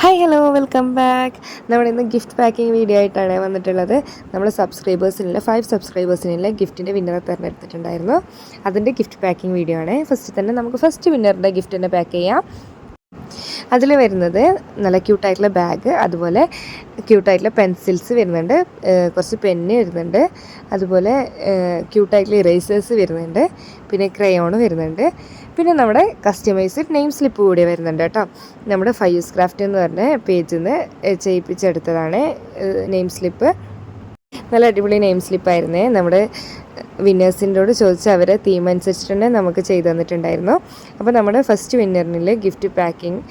Hi hello welcome back. നമ്മളിന്ന് gift packing video ആയിട്ടാണ് വന്നിട്ടുള്ളത്. നമ്മൾ സബ്സ്ക്രൈബേഴ്സിനുള്ള 5 സബ്സ്ക്രൈബേഴ്സിനുള്ള ഗിഫ്റ്റിൻ്റെ വിന്നറെ തിരഞ്ഞെടുത്തിട്ടുണ്ടായിരുന്നു. അതിൻ്റെ ഗിഫ്റ്റ് പാക്കിംഗ് വീഡിയോ ആണ്. നമുക്ക് ഫസ്റ്റ് വിന്നറിൻ്റെ ഗിഫ്റ്റ് തന്നെ പാക്ക് ചെയ്യാം. അതിൽ വരുന്നത് നല്ല ക്യൂട്ടായിട്ടുള്ള ബാഗ്, അതുപോലെ ക്യൂട്ടായിട്ടുള്ള പെൻസിൽസ് വരുന്നുണ്ട്, കുറച്ച് പെന്ന് വരുന്നുണ്ട്, അതുപോലെ ക്യൂട്ടായിട്ടുള്ള ഇറേസേഴ്സ് വരുന്നുണ്ട്, പിന്നെ ക്രയോൺ വരുന്നുണ്ട്, പിന്നെ നമ്മുടെ കസ്റ്റമൈസ്ഡ് നെയിം സ്ലിപ്പ് കൂടി വരുന്നുണ്ട് കേട്ടോ. നമ്മുടെ ഫൈസ് ക്രാഫ്റ്റ് എന്ന് പറഞ്ഞ പേജിൽ നിന്ന് ചെയ്യിപ്പിച്ചെടുത്തതാണ് നെയിം സ്ലിപ്പ്. നല്ല അടിപൊളി നെയിം സ്ലിപ്പായിരുന്നേ. നമ്മുടെ വിന്നേഴ്സിൻ്റെയോട് ചോദിച്ച് അവരെ തീം അനുസരിച്ചിട്ട് തന്നെ നമുക്ക് ചെയ്തു തന്നിട്ടുണ്ടായിരുന്നു. അപ്പോൾ നമ്മുടെ ഫസ്റ്റ് വിന്നറിനിൽ ഗിഫ്റ്റ് പാക്കിംഗ്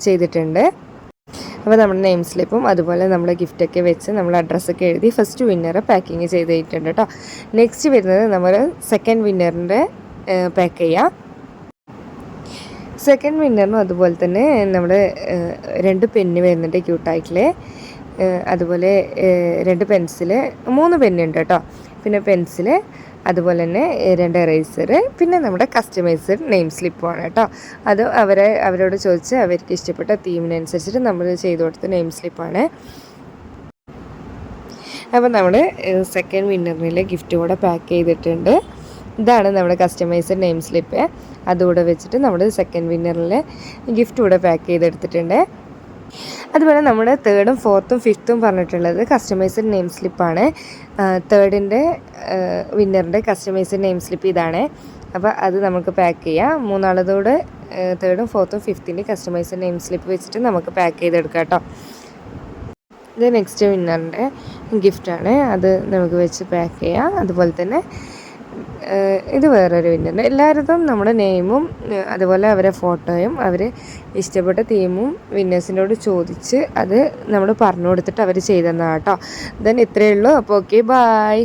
ചെയ്തിട്ടുണ്ട്. അപ്പോൾ നമ്മുടെ നെയിം സ്ലിപ്പും അതുപോലെ നമ്മുടെ ഗിഫ്റ്റൊക്കെ വെച്ച് നമ്മൾ അഡ്രസ്സൊക്കെ എഴുതി ഫസ്റ്റ് വിന്നറെ പാക്കിങ് ചെയ്തിട്ടുണ്ട് കേട്ടോ. നെക്സ്റ്റ് വരുന്നത് നമ്മൾ സെക്കൻഡ് വിന്നറിൻ്റെ പാക്ക് ചെയ്യാം. സെക്കൻഡ് വിന്നറിനും അതുപോലെ തന്നെ നമ്മുടെ 2 പെന്ന് വരുന്നുണ്ട് ക്യൂട്ടായിട്ടുള്ള, അതുപോലെ 2 പെൻസില്, 3 പെന്നുണ്ട് കേട്ടോ, പിന്നെ പെൻസില്, അതുപോലെ തന്നെ 2 എറേസർ, പിന്നെ നമ്മുടെ കസ്റ്റമൈസ്ഡ് നെയിം സ്ലിപ്പുമാണ് കേട്ടോ. അത് അവരോട് ചോദിച്ച് അവർക്ക് ഇഷ്ടപ്പെട്ട തീമിനനുസരിച്ചിട്ട് നമ്മൾ ചെയ്തു കൊടുത്ത നെയിം സ്ലിപ്പാണ്. അപ്പോൾ നമ്മൾ സെക്കൻഡ് വിന്നറിനുള്ള ഗിഫ്റ്റ് കൂടെ പാക്ക് ചെയ്തിട്ടുണ്ട്. ഇതാണ് നമ്മുടെ കസ്റ്റമൈസ്ഡ് നെയിം സ്ലിപ്പ്. അതുകൂടെ വെച്ചിട്ട് നമ്മൾ സെക്കൻഡ് വിന്നറിൽ ഗിഫ്റ്റ് കൂടെ പാക്ക് ചെയ്തെടുത്തിട്ടുണ്ട്. അതുപോലെ നമ്മുടെ 3rd, 4th, 5th പറഞ്ഞിട്ടുള്ളത് കസ്റ്റമൈസ്ഡ് നെയിം സ്ലിപ്പാണ്. 3rd വിന്നറിൻ്റെ കസ്റ്റമൈസ്ഡ് നെയിം സ്ലിപ്പ് ഇതാണ്. അപ്പോൾ അത് നമുക്ക് പാക്ക് ചെയ്യാം. 3 3rd, 4th, 5th customised name slip വെച്ചിട്ട് നമുക്ക് പാക്ക് ചെയ്തെടുക്കാം കേട്ടോ. ഇത് നെക്സ്റ്റ് വിന്നറിൻ്റെ ഗിഫ്റ്റാണ്. അത് നമുക്ക് വെച്ച് പാക്ക് ചെയ്യാം. അതുപോലെ തന്നെ ഇത് വേറൊരു വിന്നറിൻ്റെ. എല്ലാവരും നമ്മുടെ നെയിമും അതുപോലെ അവരെ ഫോട്ടോയും അവർ ഇഷ്ടപ്പെട്ട തീമും വിന്നേഴ്സിനോട് ചോദിച്ച് അത് നമ്മൾ പറഞ്ഞു കൊടുത്തിട്ട് അവർ ചെയ്തെന്നാണ് കേട്ടോ. ദെൻ ഇത്രയേ ഉള്ളൂ. അപ്പോൾ ഓക്കെ, ബായ്.